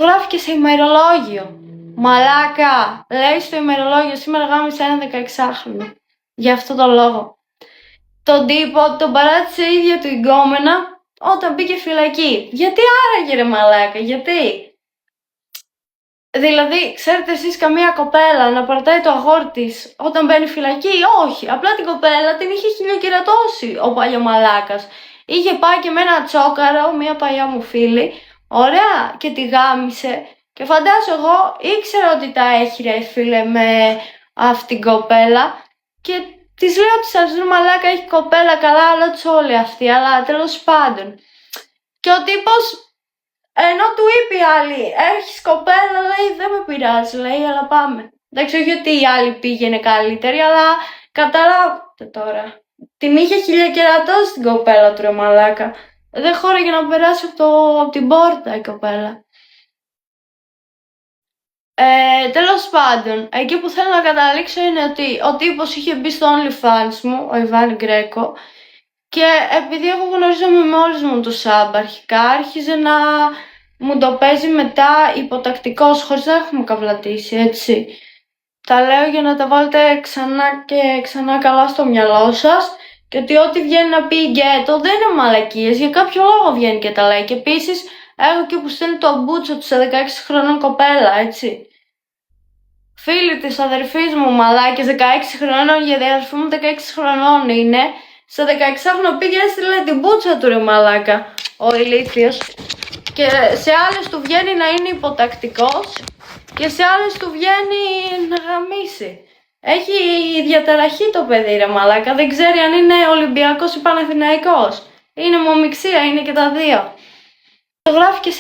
Γράφει και σε ημερολόγιο. Μαλάκα, λέει στο ημερολόγιο σήμερα γάμισε ένα 16χρονο. Γι' αυτό το λόγο. Τον τύπο τον παράτησε η ίδια του η γκόμενα όταν μπήκε φυλακή. Γιατί άραγε ρε μαλάκα, γιατί? Δηλαδή, ξέρετε εσείς καμία κοπέλα να παρατάει το αγόρι της όταν μπαίνει φυλακή? Όχι, απλά την κοπέλα την είχε χιλιοκερατώσει ο παλιομαλάκας. Είχε πάει και με ένα τσόκαρο, μία παλιά μου φίλη, ωραία, και τη γάμισε. Και φαντάσου εγώ ήξερα ότι τα έχει ρε φίλε με αυτήν την κοπέλα και της λέω ότι σας δουν μαλάκα έχει κοπέλα, καλά αλλά τους όλοι αυτοί, αλλά τέλος πάντων. Και ο τύπος, ενώ του είπε η άλλη, έχεις κοπέλα, λέει, δεν με πειράζει, λέει, αλλά πάμε. Εντάξει, όχι ότι η άλλη πήγαινε καλύτερη, αλλά καταλάβετε τώρα. Την είχε χιλιακερατώσει την κοπέλα του ρε μαλάκα. Δεν χώραγε να περάσει από την πόρτα η κοπέλα. Τέλος πάντων, εκεί που θέλω να καταλήξω είναι ότι ο τύπος είχε μπει στο OnlyFans μου, ο Ιβάν Γκρέκο, και επειδή εγώ γνωρίζομαι με όλους μου τους σαμπ αρχικά, άρχιζε να μου το παίζει μετά υποτακτικός, χωρίς να έχουμε καυλατήσει, έτσι. Τα λέω για να τα βάλετε ξανά και ξανά καλά στο μυαλό σας και ότι ό,τι βγαίνει να πει γκέτο δεν είναι μαλακίες, για κάποιο λόγο βγαίνει και τα λέει. Και επίσης έχω και που στέλνει το μπούτσο του σε 16 χρονών κοπέλα, έτσι. Φίλοι της αδερφής μου μαλάκες 16 χρονών, γιατί η αδερφή μου 16 χρονών είναι, στα 16χρονο πήγε έστειλε την μπούτσα του ρε μαλάκα, ο ηλίθιος. Και σε άλλες του βγαίνει να είναι υποτακτικός και σε άλλες του βγαίνει να γαμίσει. Έχει διαταραχή το παιδί ρε μαλάκα, δεν ξέρει αν είναι Ολυμπιακός ή Παναθηναϊκός. Είναι μομιξία, είναι και τα δύο. Το γράφει και σε